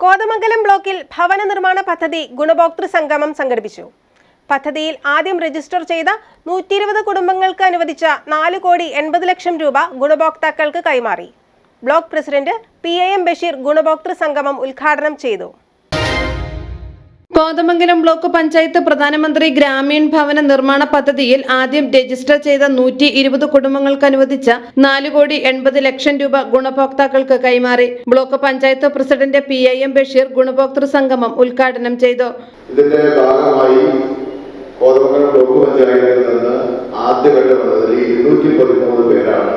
കോതമംഗലം ബ്ലോക്കിൽ ഭവന നിർമ്മാണ പദ്ധതി ഗുണഭോക്തൃ സംഗമം സംഘടിപ്പിച്ചു. പദ്ധതിയിൽ ആദ്യം രജിസ്റ്റർ ചെയ്ത 120 കുടുംബങ്ങൾക്ക് അനുവദിച്ച 4,80,00,000 രൂപ ഗുണഭോക്താക്കൾക്ക് കൈമാറി. ബ്ലോക്ക് പ്രസിഡന്റ് PAM ബഷീർ ഗുണഭോക്തൃ സംഗമം ഉദ്ഘാടനം ചെയ്തു. കോതമംഗലം ബ്ലോക്ക് പഞ്ചായത്ത് പ്രധാനമന്ത്രി ഗ്രാമീൺ ഭവന നിർമ്മാണ പദ്ധതിയിൽ ആദ്യം രജിസ്റ്റർ ചെയ്ത 120 കുടുംബങ്ങൾക്ക് അനുവദിച്ച 4,80,00,000 രൂപ ഗുണഭോക്താക്കൾക്ക് കൈമാറി. Block panchayat president PAM Basheer ഗുണഭോക്തൃ സംഗമം ഉദ്ഘാടനം ചെയ്തു. ഇതിന്റെ ഭാഗമായി കോതമംഗലം ബ്ലോക്ക് പഞ്ചായത്തിൽ നിന്ന് ആദ്യഘട്ട പദ്ധതിയിൽ 213 പേരാണ്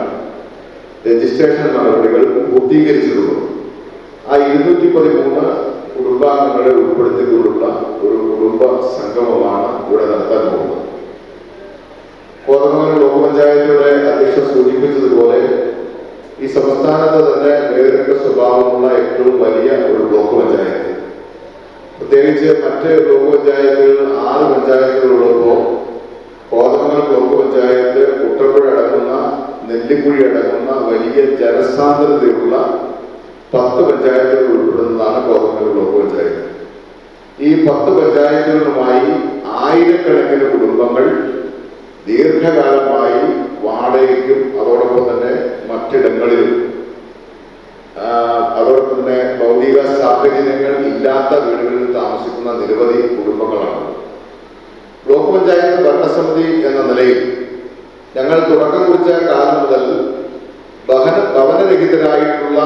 രജിസ്ട്രേഷൻ നടപടികൾ പൂർത്തീകരിച്ചിട്ടുള്ളത്. ആ 213 കുടുംബാംഗങ്ങളെ ഉൾപ്പെടുത്തിക്കൊണ്ടുള്ള ഒരു കുടുംബ സംഗമമാണ് ഇവിടെ നടത്താൻ പോകുന്നത്. കോതമംഗലം ബ്ലോക്ക് പഞ്ചായത്തിയുടെ അധ്യക്ഷ സൂചിപ്പിച്ചതുപോലെ ഈ സംസ്ഥാനത്ത് തന്നെ വേറിട്ട സ്വഭാവമുള്ള ഏറ്റവും വലിയ ഒരു ബ്ലോക്ക് പഞ്ചായത്ത്, പ്രത്യേകിച്ച് മറ്റ് ബ്ലോക്ക് പഞ്ചായത്തുകൾ 6 പഞ്ചായത്തുകളുള്ളപ്പോൾ കോതമംഗലം ബ്ലോക്ക് പഞ്ചായത്ത് കുട്ടമ്പുഴ അടങ്ങുന്ന നെല്ലിക്കുഴി അടങ്ങുന്ന വലിയ ജനസാന്ദ്രതയുള്ള 10 പഞ്ചായത്തുകൾ ഉൾപ്പെടുന്നതാണ് കോതമംഗലം ബ്ലോക്ക് പഞ്ചായത്ത്. ഈ 10 പഞ്ചായത്തുകളുമായി ആയിരക്കണക്കിന് കുടുംബങ്ങൾ ദീർഘകാലമായി വാടകയ്ക്കും അതോടൊപ്പം തന്നെ മറ്റിടങ്ങളിലും അതോടൊപ്പം തന്നെ ഭൗതിക സാഹചര്യങ്ങൾ ഇല്ലാത്ത വീടുകളിൽ താമസിക്കുന്ന നിരവധി കുടുംബങ്ങളാണ്. ബ്ലോക്ക് പഞ്ചായത്ത് ഭരണസമിതി എന്ന നിലയിൽ ഞങ്ങൾ തുടക്കം കുറിച്ച കാലം മുതൽ ഭവനരഹിതരായിട്ടുള്ള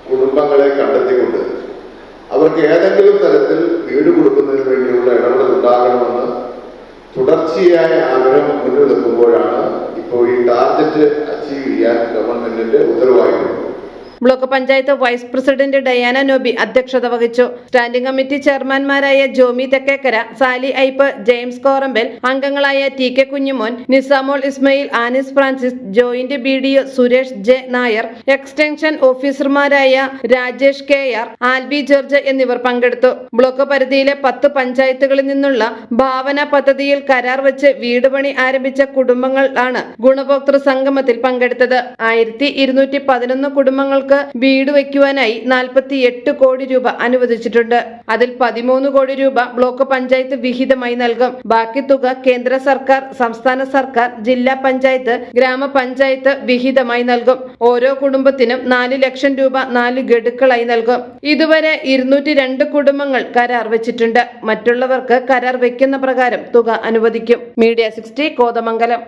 കുടുംബങ്ങളെ കണ്ടെത്തിക്കൊണ്ട് അവർക്ക് ഏതെങ്കിലും തരത്തിൽ വീട് കൊടുക്കുന്നതിന് വേണ്ടിയുള്ള ഇടപെടൽ ഉണ്ടാകണമെന്ന് തുടർച്ചയായ ആഗ്രഹം മുന്നിൽ നിൽക്കുമ്പോഴാണ് ഇപ്പോൾ ഈ ടാർഗറ്റ് അച്ചീവ് ചെയ്യാൻ ഗവൺമെന്റിന്റെ ഉത്തരവായിട്ടുള്ളത്. Block panchayat vice president Diana Noby അധ്യക്ഷത വഹിച്ചു. സ്റ്റാൻഡിംഗ് കമ്മിറ്റി ചെയർമാൻമാരായ ജോമി തെക്കേക്കര, സാലി ഐപ്പ്, ജെയിംസ് കോറമ്പൽ, അംഗങ്ങളായ TK Kunjumon, Nisamol Ismail, Anis Francis, joint BDO Suresh J Nair, extension ഓഫീസർമാരായ രാജേഷ് KR, ആൽബി ജോർജ് എന്നിവർ പങ്കെടുത്തു. ബ്ലോക്ക് പരിധിയിലെ 10 പഞ്ചായത്തുകളിൽ നിന്നുള്ള ഭാവന പദ്ധതിയിൽ കരാർ വെച്ച് വീട് പണി ആരംഭിച്ച കുടുംബങ്ങളാണ് ഗുണഭോക്തൃ സംഗമത്തിൽ പങ്കെടുത്തത്. 1211 കുടുംബങ്ങൾ വീട് വയ്ക്കുവാനായി 48 കോടി രൂപ അനുവദിച്ചിട്ടുണ്ട്. അതിൽ 13 കോടി രൂപ ബ്ലോക്ക് പഞ്ചായത്ത് വിഹിതമായി നൽകും. ബാക്കി തുക കേന്ദ്ര സർക്കാർ, സംസ്ഥാന സർക്കാർ, ജില്ലാ പഞ്ചായത്ത്, ഗ്രാമപഞ്ചായത്ത് വിഹിതമായി നൽകും. ഓരോ കുടുംബത്തിനും 4 ലക്ഷം രൂപ 4 ഗഡുക്കളായി നൽകും. ഇതുവരെ 202 കുടുംബങ്ങൾ കരാർ വെച്ചിട്ടുണ്ട്. മറ്റുള്ളവർക്ക് കരാർ വെക്കുന്ന പ്രകാരം തുക അനുവദിക്കും. മീഡിയ 60 കോതമംഗലം.